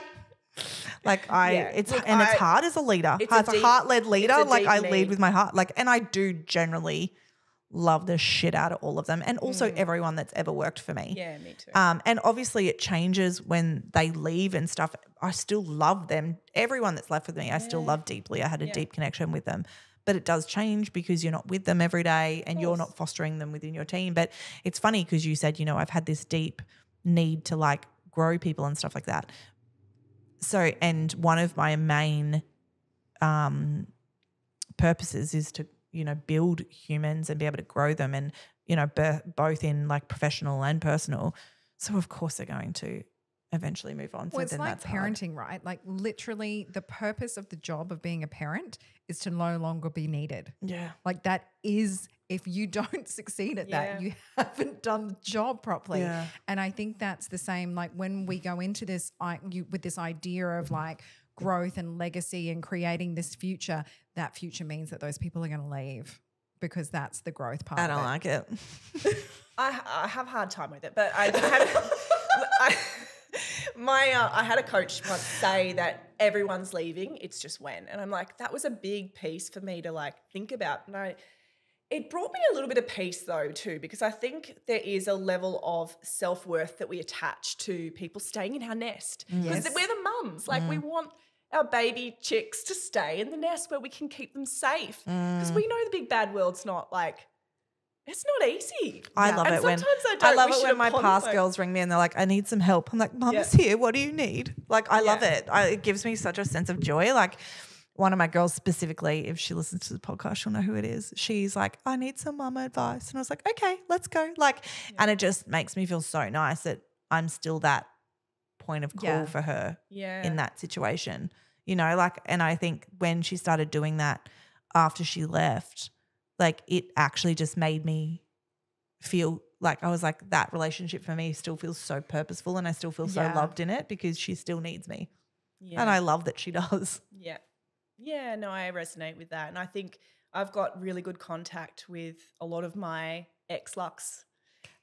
Like it's hard as a leader. It's a heart-led leader. Like I lead with my heart. Like, and I do generally love the shit out of all of them, and also everyone that's ever worked for me. Yeah, me too. And obviously it changes when they leave and stuff. I still love them. Everyone that's left with me, I still love deeply. I had a deep connection with them. But it does change because you're not with them every day and you're not fostering them within your team. But it's funny because you said, I've had this deep need to like grow people and stuff like that. So, and one of my main purposes is to, build humans and be able to grow them and, both in like professional and personal. So, of course, they're going to eventually move on. Well, it's like parenting, right? Like literally the purpose of the job of being a parent is to no longer be needed. Yeah. Like that is, if you don't succeed at that, you haven't done the job properly. Yeah. And I think that's the same, like when we go into this with this idea of like growth and legacy and creating this future, that future means that those people are going to leave because that's the growth part. I don't like it. I have a hard time with it, but I had a coach once say that everyone's leaving, it's just when. And I'm like, that was a big piece for me to like think about. And it brought me a little bit of peace though too, because I think there is a level of self-worth that we attach to people staying in our nest. Because we're the mums. Like we want our baby chicks to stay in the nest where we can keep them safe. Because we know the big bad world's not like, it's not easy. I love it when my past girls ring me and they're like, I need some help. I'm like, Mum's here. What do you need? Like, I love it. It gives me such a sense of joy. Like one of my girls specifically, if she listens to the podcast, she'll know who it is. She's like, I need some mama advice. And I was like, okay, let's go. Like, and it just makes me feel so nice that I'm still that point of call for her in that situation, like, and I think when she started doing that after she left, like it actually just made me feel like I was like that relationship for me still feels so purposeful and I still feel so loved in it because she still needs me. Yeah. And I love that she does. Yeah. Yeah, no, I resonate with that. And I think I've got really good contact with a lot of my ex-Luxe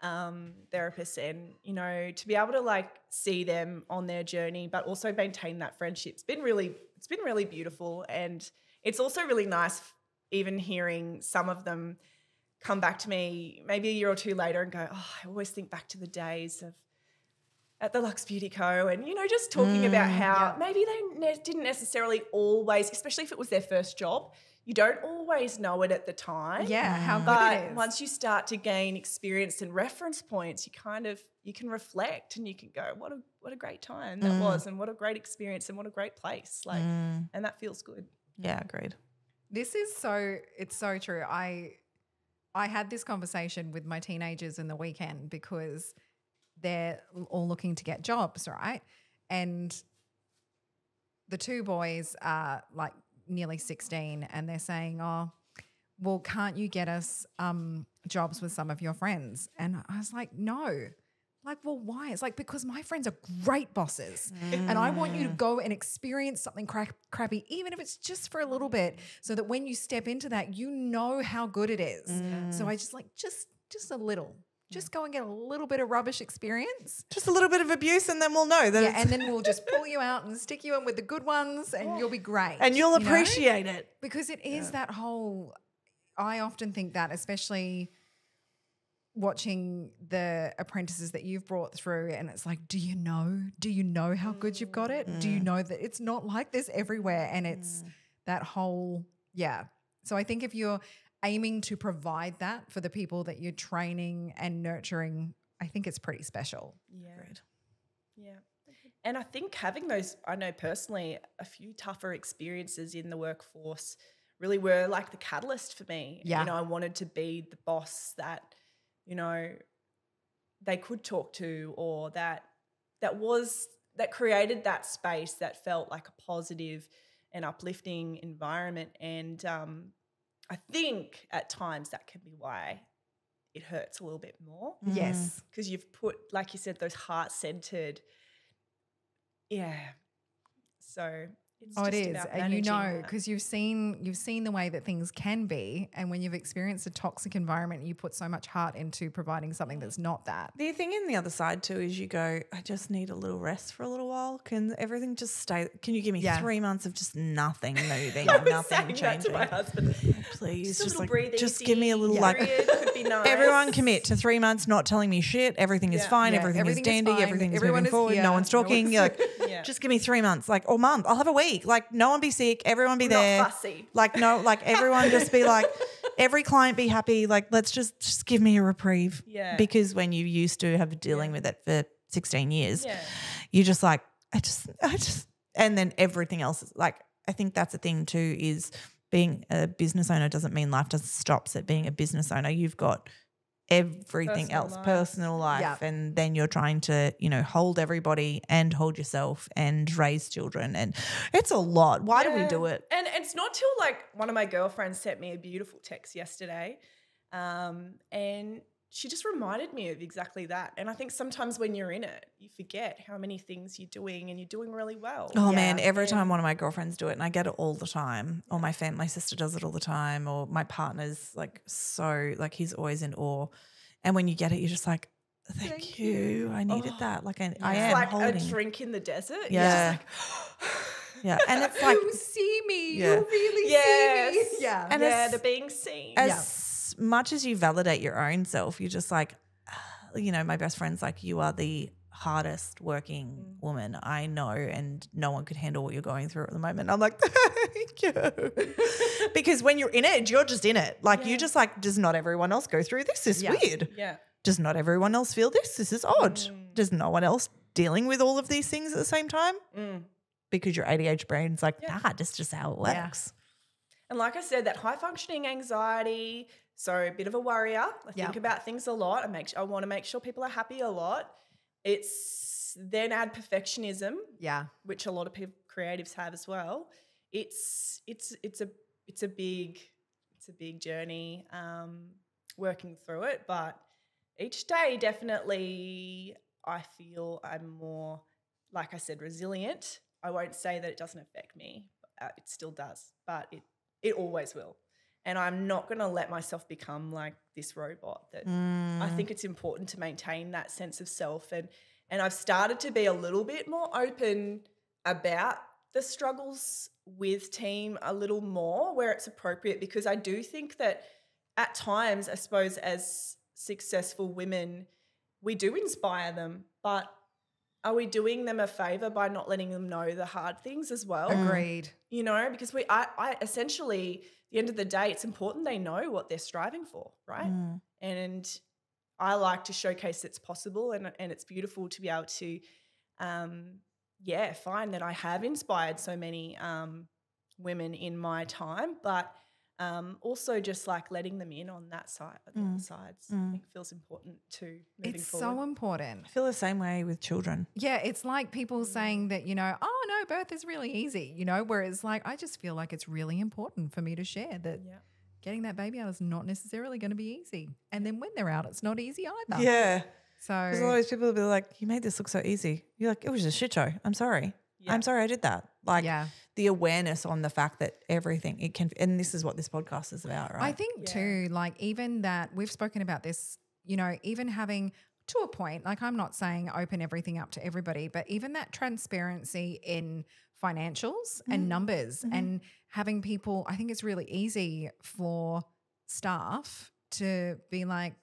therapists and, to be able to like see them on their journey but also maintain that friendship. It's been really beautiful, and it's also really nice even hearing some of them come back to me maybe a year or two later and go, oh, I always think back to the days at the Luxe Beauty Co. And, just talking about how maybe they didn't necessarily always, especially if it was their first job, you don't always know it at the time. Yeah, how good it is. But once you start to gain experience and reference points, you can reflect and you can go, what a great time that was, and what a great experience and what a great place. Like, and that feels good. Yeah, agreed. This is it's so true. I had this conversation with my teenagers in the weekend because they're all looking to get jobs, right? And the two boys are like nearly 16 and they're saying, oh, well, can't you get us jobs with some of your friends? And I was like, no. Like, well, why? It's like, because my friends are great bosses and I want you to go and experience something crappy, even if it's just for a little bit, so that when you step into that, you know how good it is. So I just like, just a little. Just go and get a little bit of rubbish experience. Just a little bit of abuse and then we'll know that and then we'll just pull you out and stick you in with the good ones and you'll be great. And you'll appreciate it. Because it is that whole, I often think that, especially watching the apprentices that you've brought through, and it's like, do you know how good you've got it? Do you know that it's not like this everywhere? And it's that whole, So I think if you're aiming to provide that for the people that you're training and nurturing, I think it's pretty special. Yeah. Great. Yeah. And I think having those, I know personally, a few tougher experiences in the workforce really were like the catalyst for me. Yeah. I wanted to be the boss that, they could talk to, or that created that space that felt like a positive and uplifting environment. And I think at times that can be why it hurts a little bit more. Yes. Because you've put, like you said, those heart-centered, so it's it is. about And managing because you've seen the way that things can be, and when you've experienced a toxic environment, you put so much heart into providing something that's not that. The thing in the other side too is you go, I just need a little rest for a little while. Can everything just stay? Can you give me 3 months of just nothing moving, nothing changing? That to my husband. Please, just like, breathe just easy. give me a little Could be nice. Everyone commit to 3 months not telling me shit. Everything is fine. Everything is dandy. Fine. Everything's Everyone moving is forward. here. No one's talking. You're like, Just give me 3 months, like, or month. I'll have a week. Like, no one be sick. Everyone be there. Not fussy. Like, no, like everyone just be like, every client be happy. Like, let's just give me a reprieve. Yeah. Because when you used to have dealing with it for 16 years, you're just like, I just, and then everything else is like, I think that's the thing too, is being a business owner doesn't mean life just stops at being a business owner. You've got everything else, personal life, and then you're trying to, you know, hold everybody and hold yourself and raise children, and it's a lot. Why do we do it? And it's not till like one of my girlfriends sent me a beautiful text yesterday, and she just reminded me of exactly that. And I think sometimes when you're in it, you forget how many things you're doing, and you're doing really well. Oh man, every time one of my girlfriends do it, and I get it all the time, or my sister does it all the time, or my partner's like, so like, he's always in awe. And when you get it, you're just like, thank you. I needed that. Like I am it's like holding. a drink in the desert. Yeah. Yeah. And it's like, you see me. You really see me. Yeah. And they're being seen. As much as you validate your own self, you're just like, you know, my best friend's like, you are the hardest working woman I know, and no one could handle what you're going through at the moment. I'm like, thank you. Because when you're in it, you're just in it. Like you just like, does not everyone else go through this? This is weird. Yeah. Does not everyone else feel this? This is odd. Does no one else dealing with all of these things at the same time? Because your ADHD brain's like, that's just how it works. And like I said, that high functioning anxiety, so a bit of a worrier. I think about things a lot. I want to make sure people are happy a lot. It's then add perfectionism, which a lot of people, creatives have as well. It's a big journey working through it, but each day definitely I feel I'm more, like I said, resilient. I won't say that it doesn't affect me. It still does, but it always will. And I'm not going to let myself become like this robot. That I think it's important to maintain that sense of self. And I've started to be a little bit more open about the struggles with team a little more where it's appropriate, because I do think that at times, I suppose, as successful women, we do inspire them, but are we doing them a favour by not letting them know the hard things as well? Agreed. You know, because I essentially, at the end of the day, it's important they know what they're striving for, right? And I like to showcase it's possible, and it's beautiful to be able to, find that I have inspired so many women in my time, but also just like letting them in on that side, the other sides, I think feels important too moving forward. It's so important. I feel the same way with children. Yeah, it's like people saying that, you know, oh no, birth is really easy, you know, whereas like I just feel like it's really important for me to share that getting that baby out is not necessarily going to be easy. And then when they're out, it's not easy either. Yeah. So because a lot of these people will be like, you made this look so easy. You're like, it was a shit show. I'm sorry. Yeah. I'm sorry I did that. Like the awareness on the fact that everything it can, and this is what this podcast is about, right? I think too, like even that we've spoken about this, you know, even having to a point, like I'm not saying open everything up to everybody, but even that transparency in financials and numbers and having people, I think it's really easy for staff to be like,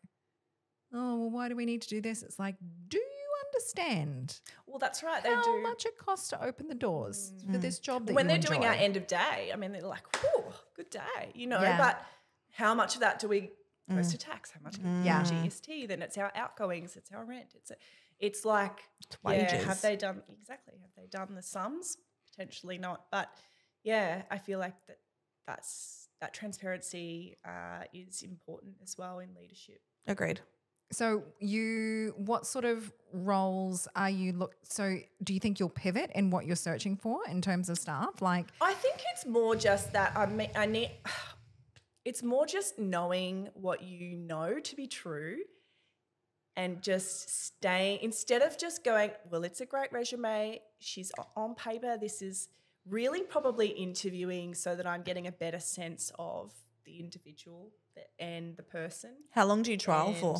oh, well, why do we need to do this? It's like, do you understand? Well, that's right. They how do. much it costs to open the doors for this job that when you they're enjoy. doing our end of day, I mean, they're like, whew, good day, you know, but how much of that do we goes to tax? How much GST? Then it's our outgoings, it's our rent. It's like wages. Have they done the sums? Potentially not. But I feel like that transparency is important as well in leadership. Agreed. So what sort of roles are you so do you think you'll pivot in what you're searching for in terms of staff? Like, I think it's more just that it's more just knowing what you know to be true and just staying, instead of just going, well, it's a great resume, she's on paper, this is really probably interviewing so that I'm getting a better sense of the individual and the person. How long do you trial for?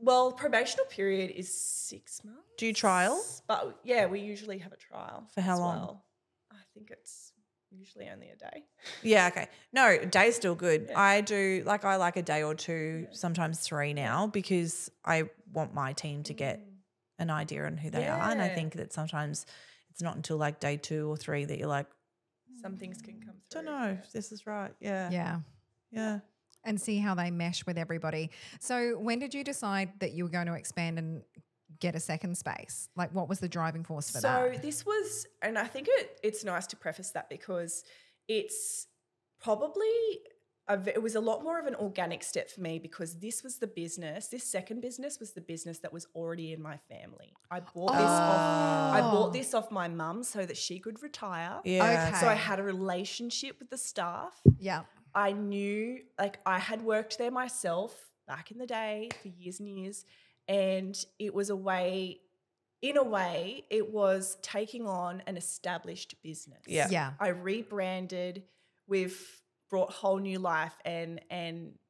Well, probational period is 6 months. Do you trial? But we usually have a trial. For how long? Well. I think it's usually only a day. Yeah, okay. No, day's still good. Yeah. I like a day or two, sometimes 3 now, because I want my team to get an idea on who they are. And I think that sometimes it's not until like day 2 or 3 that you're like, some things can come through. Don't know if this is right. Yeah. Yeah. Yeah. And see how they mesh with everybody. So when did you decide that you were going to expand and get a second space? Like, what was the driving force for that? So this was, and I think it's nice to preface that because it's probably, it was a lot more of an organic step for me because this second business was the business that was already in my family. I bought this off my mum so that she could retire. Yeah. Okay. So I had a relationship with the staff. Yeah. I knew, like, I had worked there myself back in the day for years and years, and it was in a way, it was taking on an established business. Yeah. Yeah. I rebranded, we've brought whole new life, and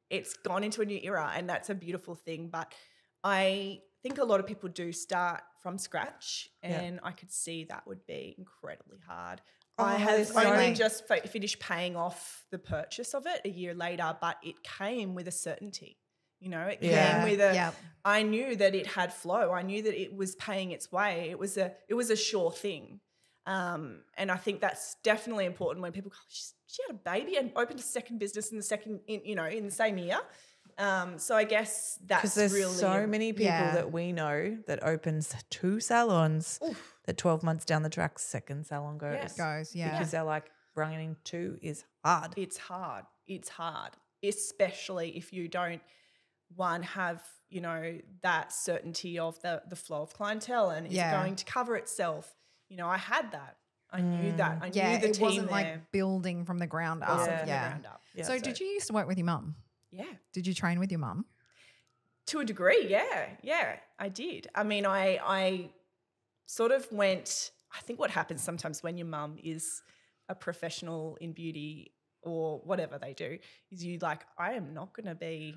it's gone into a new era, and that's a beautiful thing. But I think a lot of people do start from scratch, and I could see that would be incredibly hard. I have only just finished paying off the purchase of it a year later, but it came with a certainty. You know, it came with I knew that it had flow. I knew that it was paying its way. It was a sure thing. And I think that's definitely important when people go, she had a baby and opened a second business in the same year. So I guess that's because there's really so many people that we know that opens 2 salons. Oof. That 12 months down the track, second salon goes. Because they're like, running 2 is hard. It's hard. It's hard, especially if you don't, one, have, you know, that certainty of the flow of clientele and is it going to cover itself. You know, I had that. I knew that. I knew the it team wasn't there. like building from the ground up. From the ground up. Yeah. So did you used to work with your mum? Yeah. Did you train with your mum? To a degree, yeah, I did. I mean, I sort of went, I think what happens sometimes when your mum is a professional in beauty or whatever they do is you like, I am not going to be,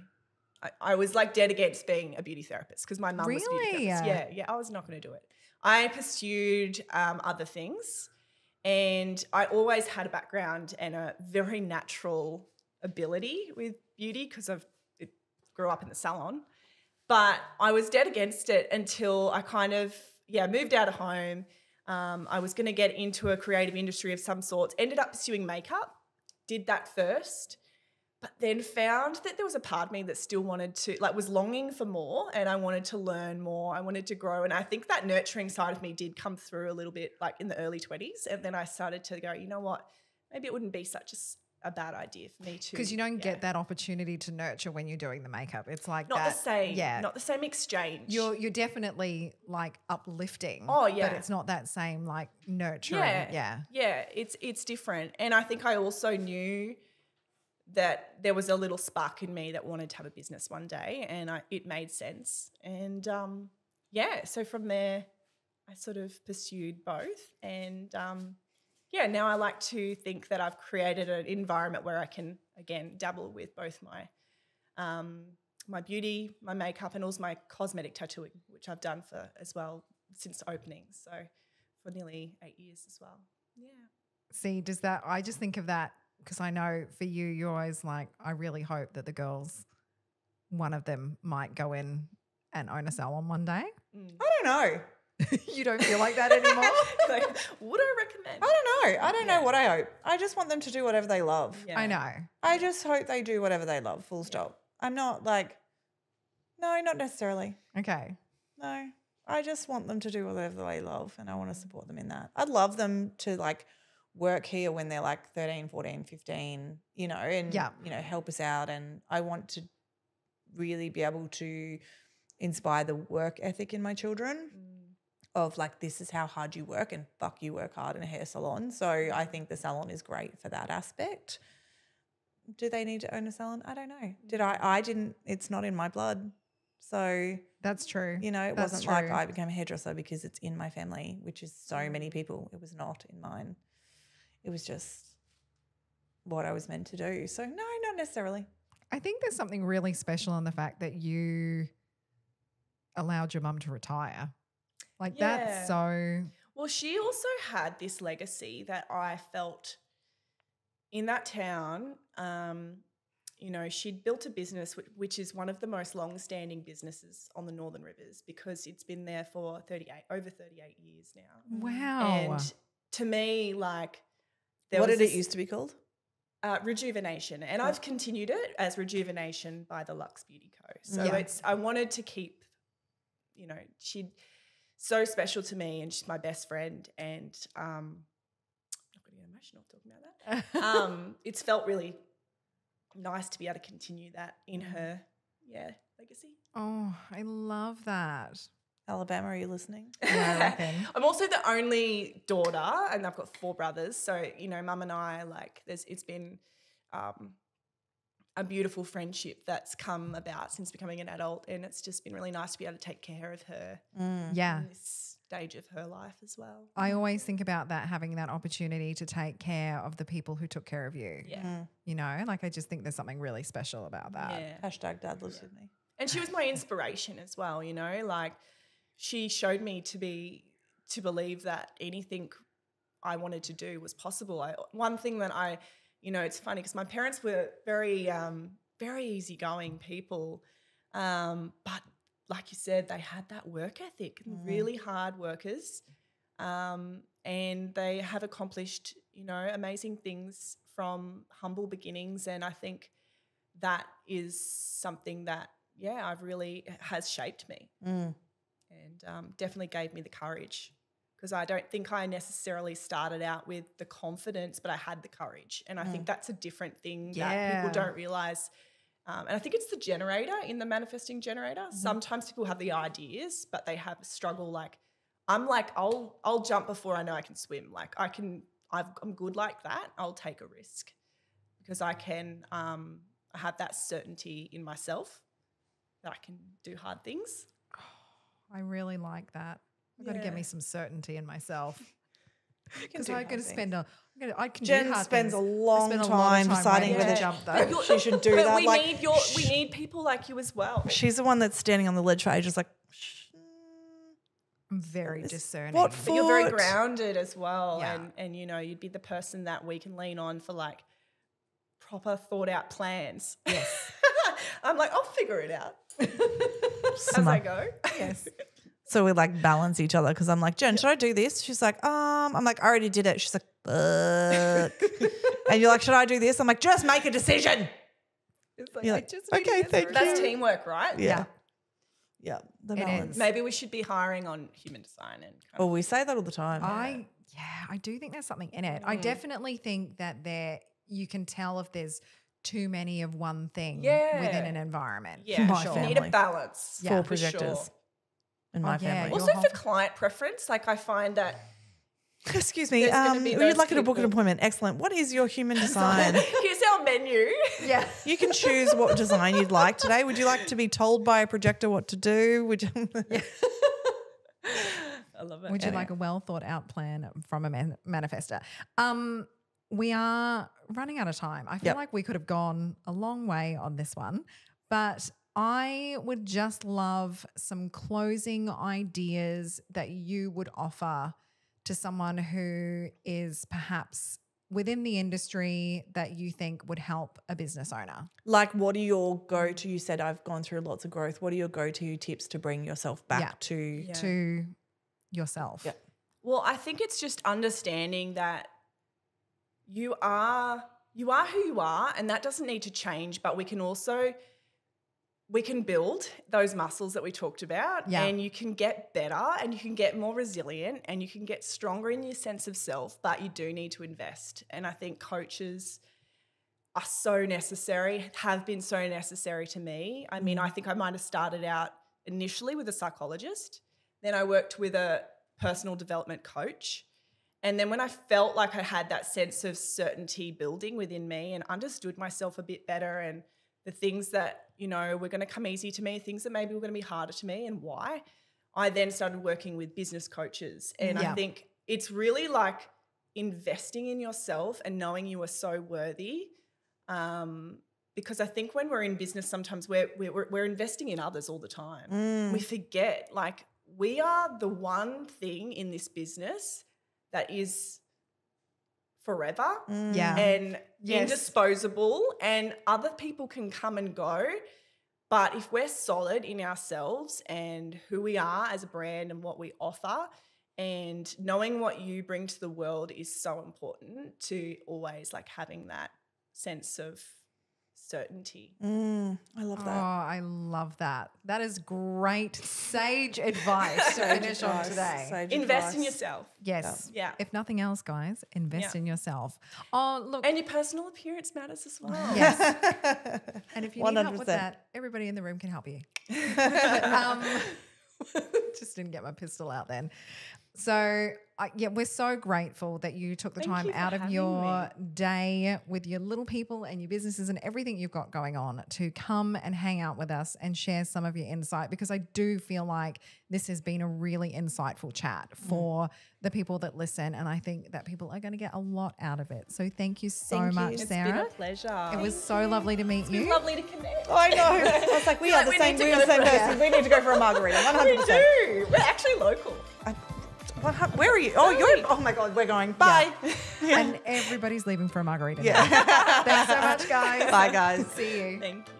I was like dead against being a beauty therapist because my mum was a beauty therapist. Yeah, I was not going to do it. I pursued other things, and I always had a background and a very natural ability with beauty because I grew up in the salon. But I was dead against it until I kind of, moved out of home. I was going to get into a creative industry of some sorts, ended up pursuing makeup, did that first, but then found that there was a part of me that still wanted to, like, was longing for more, and I wanted to learn more. I wanted to grow, and I think that nurturing side of me did come through a little bit, like in the early 20s, and then I started to go, you know what, maybe it wouldn't be such a bad idea for me to. Because you don't get that opportunity to nurture when you're doing the makeup. It's like not the same. Yeah, not the same exchange. You're definitely like uplifting. Oh yeah, but it's not that same like nurturing. Yeah. It's different, and I think I also knew that there was a little spark in me that wanted to have a business one day, and it made sense. And so from there, I sort of pursued both, and now I like to think that I've created an environment where I can, again, dabble with both my my beauty, my makeup, and also my cosmetic tattooing, which I've done for as well since opening. So for nearly 8 years as well. Yeah. See, I just think of that because I know for you, you're always like, I really hope that the girls, one of them might go in and own a salon one day. I don't know. You don't feel like that anymore? Like, would I recommend? I don't know. I don't know what I hope. I just want them to do whatever they love. Yeah. I know. I just hope they do whatever they love, full stop. I'm not like, no, not necessarily. Okay. No, I just want them to do whatever they love, and I want to support them in that. I'd love them to like work here when they're like 13, 14, 15, you know, and, you know, help us out. And I want to really be able to inspire the work ethic in my children of like, this is how hard you work, and fuck, you work hard in a hair salon. So I think the salon is great for that aspect. Do they need to own a salon? I don't know. I didn't, it's not in my blood. So that's true. You know, it wasn't like I became a hairdresser because it's in my family, which is so many people. It was not in mine. It was just what I was meant to do. So no, not necessarily. I think there's something really special in the fact that you allowed your mum to retire. Like that's so. Well, she also had this legacy that I felt in that town. you know, she'd built a business which is one of the most long-standing businesses on the Northern Rivers because it's been there for over 38 years now. Wow. And to me, like, what did it used to be called? Rejuvenation. And I've continued it as Rejuvenation by the Luxe Beauty Co. So I wanted to keep, you know, she's so special to me and she's my best friend. And I'm not going to get emotional talking about that. It's felt really nice to be able to continue that in her, legacy. Oh, I love that. Alabama, are you listening? Yeah, I reckon. I'm also the only daughter and I've got 4 brothers. So, you know, Mum and I, like, it's been a beautiful friendship that's come about since becoming an adult, and it's just been really nice to be able to take care of her in this stage of her life as well. I always think about that, having that opportunity to take care of the people who took care of you. Yeah. You know, like I just think there's something really special about that. Yeah. Hashtag Dad lives with me. And she was my inspiration as well, you know, like she showed me to believe that anything I wanted to do was possible. One thing that you know, it's funny because my parents were very, very easygoing people. But like you said, they had that work ethic, really hard workers. And they have accomplished, you know, amazing things from humble beginnings. And I think that is something that, I've really has shaped me and definitely gave me the courage. Because I don't think I necessarily started out with the confidence, but I had the courage. And I think that's a different thing that people don't realise. And I think it's the generator in the manifesting generator. Sometimes people have the ideas, but they have a struggle. Like, I'm like, I'll jump before I know I can swim. Like I'm good like that. I'll take a risk because I can have that certainty in myself that I can do hard things. I really like that. I've got to get me some certainty in myself. Because I'm going to spend Jen spends a long time deciding whether to jump though. She should do that. We need people like you as well. She's the one that's standing on the ledge for ages like, I'm very discerning. But you're very grounded as well. Yeah. And you know, you'd be the person that we can lean on for like proper thought out plans. Yes. I'm like, I'll figure it out as I go. Yes. So we like balance each other because I'm like, Jen, should I do this? She's like, I'm like, I already did it. She's like, fuck. And you're like, should I do this? I'm like, just make a decision. It's like, you're like, okay, thank you. That's teamwork, right? Yeah. Yeah. The balance. Maybe we should be hiring on human design we say that all the time. I do think there's something in it. I definitely think that you can tell if there's too many of one thing within an environment. Yeah, for sure. You need a balance. For projectors. Sure. In my family. Also for client preference, like I find that. Excuse me, we'd like to book an appointment. Excellent. What is your human design? Here's our menu. Yeah. You can choose what design you'd like today. Would you like to be told by a projector what to do? Would you? I love it. Would you like a well thought out plan from a manifester? We are running out of time. I feel like we could have gone a long way on this one, but I would just love some closing ideas that you would offer to someone who is perhaps within the industry that you think would help a business owner. Like, what are your go-to? You said I've gone through lots of growth. What are your go-to tips to bring yourself back to yourself? Yeah. Well, I think it's just understanding that you are who you are, and that doesn't need to change, but we can build those muscles that we talked about and you can get better and you can get more resilient and you can get stronger in your sense of self, but you do need to invest. And I think coaches are so necessary, have been so necessary to me. I mean, I think I might have started out initially with a psychologist. Then I worked with a personal development coach. And then when I felt like I had that sense of certainty building within me and understood myself a bit better and the things that, you know, were going to come easy to me, things that maybe were going to be harder to me and why, I then started working with business coaches. And I think it's really like investing in yourself and knowing you are so worthy. Because I think when we're in business, sometimes we're investing in others all the time. We forget, like, we are the one thing in this business that is forever Yeah. and indisposable, and other people can come and go. But if we're solid in ourselves and who we are as a brand and what we offer, and knowing what you bring to the world is so important to always like having that sense of certainty. I love that. Oh, I love that. That is great sage advice to finish on today. Invest in yourself. Yes. Yeah. If nothing else, guys, invest in yourself. Oh, look. And your personal appearance matters as well. Yes. And if you need help with 100%. that, everybody in the room can help you. Just didn't get my pistol out then. So, we're so grateful that you took the time out of your day with your little people and your businesses and everything you've got going on to come and hang out with us and share some of your insight, because I do feel like this has been a really insightful chat for the people that listen, and I think that people are going to get a lot out of it. So thank you so much, Sarah. It's been a pleasure. It was so lovely to meet you. It's been lovely to connect. I know. I was like, we are the same person. We need to go for a margarita. 100%. We do. We're actually local. Where are you? Oh, you're. Oh my God, we're going. Bye. And everybody's leaving for a margarita. Yeah. Thanks so much, guys. Bye, guys. See you. Thank you.